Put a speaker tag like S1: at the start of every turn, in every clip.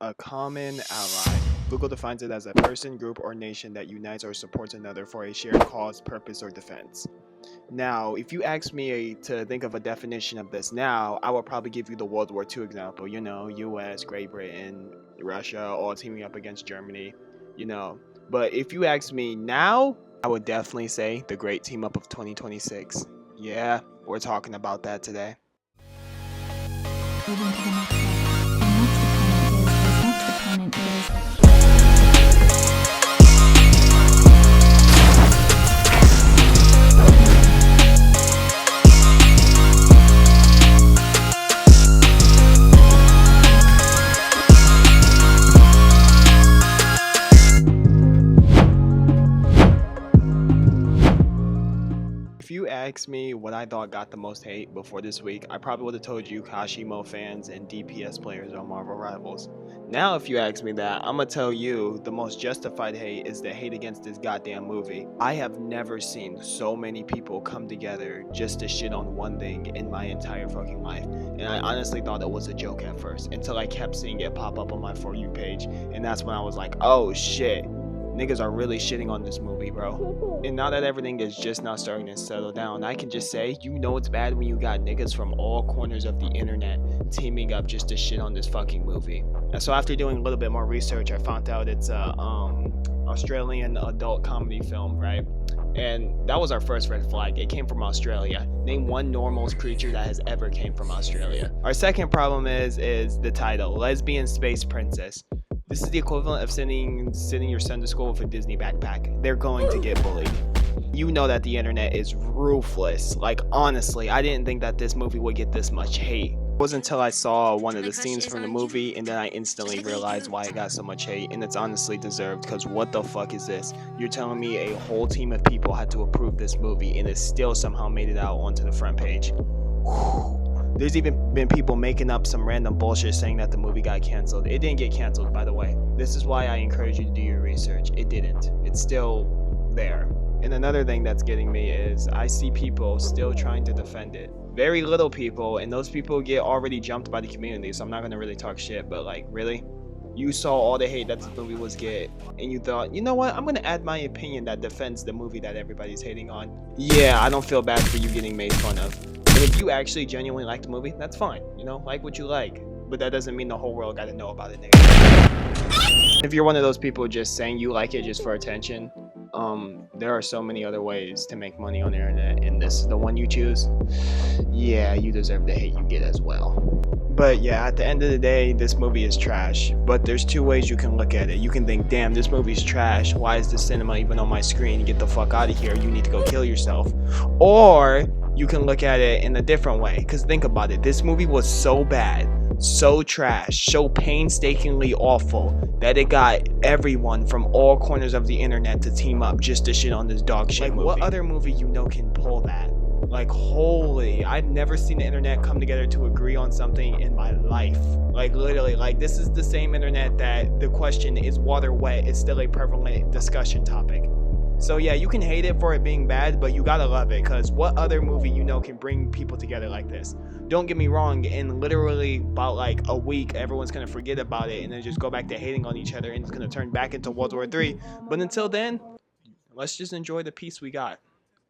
S1: A common ally. Google defines it as a person, group, or nation that unites or supports another for a shared cause, purpose, or defense. Now, if you ask me to think of a definition of this now, I would probably give you the World War II example. You know, US, Great Britain, Russia, all teaming up against Germany, you know. But if you ask me now, I would definitely say the great team up of 2026. Yeah, we're talking about that today.
S2: Moving to the next step. The next opponent is.
S1: If you asked me what I thought got the most hate before this week, I probably would have told you Kashimo fans and DPS players on Marvel Rivals. Now if you ask me that, I'm gonna tell you the most justified hate is the hate against this goddamn movie. I have never seen so many people come together just to shit on one thing in my entire fucking life. And I honestly thought it was a joke at first, until I kept seeing it pop up on my For You page, and that's when I was like, oh shit. Niggas are really shitting on this movie, bro. And now that everything is just now starting to settle down, I can just say, you know it's bad when you got niggas from all corners of the internet teaming up just to shit on this fucking movie. And so after doing a little bit more research, I found out it's a Australian adult comedy film, right? And that was our first red flag. It came from Australia. Name one normal creature that has ever came from Australia. Our second problem is the title, Lesbian Space Princess. This is the equivalent of sending your son to school with a Disney backpack. They're going to get bullied. You know that the internet is ruthless. Like, honestly, I didn't think that this movie would get this much hate. It wasn't until I saw one of the scenes from the movie and then I instantly realized why it got so much hate, and it's honestly deserved, because what the fuck is this? You're telling me a whole team of people had to approve this movie and it still somehow made it out onto the front page. Whew. There's even been people making up some random bullshit saying that the movie got canceled. It didn't get canceled, by the way. This is why I encourage you to do your research. It didn't. It's still there. And another thing that's getting me is I see people still trying to defend it. Very little people, and those people get already jumped by the community, so I'm not going to really talk shit, but like, really? You saw all the hate that this movie was get, and you thought, you know what, I'm going to add my opinion that defends the movie that everybody's hating on. Yeah, I don't feel bad for you getting made fun of. And if you actually genuinely like the movie, that's fine. You know, like what you like. But that doesn't mean the whole world got to know about it, nigga. If you're one of those people just saying you like it just for attention, there are so many other ways to make money on the internet, and this is the one you choose. Yeah, you deserve the hate you get as well. But yeah, at the end of the day, this movie is trash. But there's two ways you can look at it. You can think, damn, this movie's trash. Why is the cinema even on my screen? Get the fuck out of here. You need to go kill yourself. Or you can look at it in a different way. Because think about it. This movie was so bad, so trash, so painstakingly awful that it got everyone from all corners of the internet to team up just to shit on this dog shit movie. What other movie you know can pull that? Like, holy, I've never seen the internet come together to agree on something in my life. Like, literally, like, this is the same internet that the question, is water wet, is still a prevalent discussion topic. So yeah, you can hate it for it being bad, but you gotta love it, because what other movie you know can bring people together like this? Don't get me wrong, in literally about like a week, everyone's gonna forget about it and then just go back to hating on each other, and it's gonna turn back into World War III. But until then, let's just enjoy the peace we got.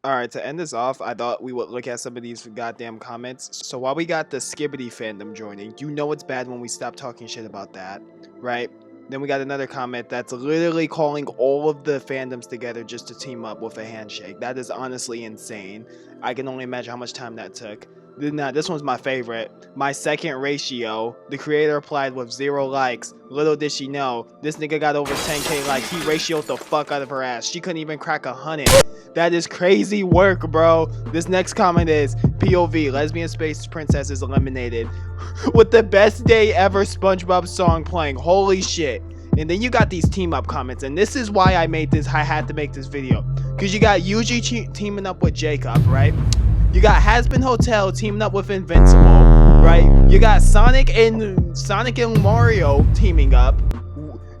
S1: Alright, to end this off, I thought we would look at some of these goddamn comments. So while we got the Skibbity fandom joining, you know it's bad when we stop talking shit about that, right? Then we got another comment that's literally calling all of the fandoms together just to team up with a handshake. That is honestly insane. I can only imagine how much time that took. Now, this one's my favorite. My second ratio. The creator replied with 0 likes. Little did she know, this nigga got over 10k likes. He ratioed the fuck out of her ass. She couldn't even crack 100. That is crazy work, bro. This next comment is POV, Lesbian Space Princess is eliminated. With the best day ever SpongeBob song playing. Holy shit. And then you got these team up comments, and this is why I had to make this video. Because you got Yuji teaming up with Jacob, right? You got Hasbin Hotel teaming up with Invincible, right? You got Sonic and Mario teaming up.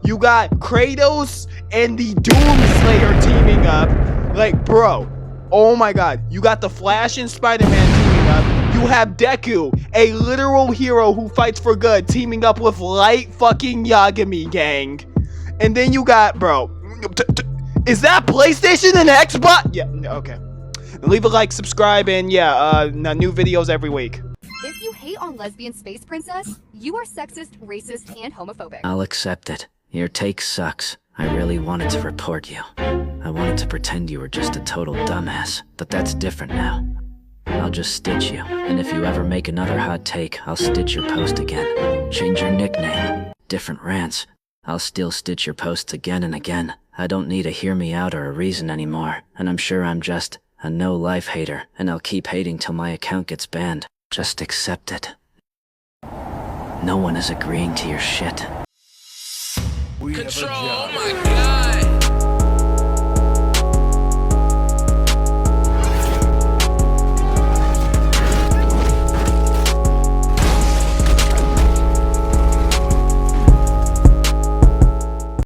S1: You got Kratos and the Doomslayer teaming up. Like, bro, oh my god. You got the Flash and Spider-Man teaming up. You have Deku, a literal hero who fights for good, teaming up with Light fucking Yagami gang. And then you got, bro, is that PlayStation and Xbox? Yeah, okay. Leave a like, subscribe, and yeah, new videos every week.
S3: If you hate on lesbian space princess, you are sexist, racist, and homophobic.
S4: I'll accept it. Your take sucks. I really wanted to report you. I wanted to pretend you were just a total dumbass, but that's different now. I'll just stitch you, and if you ever make another hot take, I'll stitch your post again. Change your nickname. Different rants. I'll still stitch your posts again and again. I don't need a hear me out or a reason anymore, and I'm sure I'm just a no-life hater, and I'll keep hating till my account gets banned. Just accept it. No one is agreeing to your shit.
S5: Control, oh my God.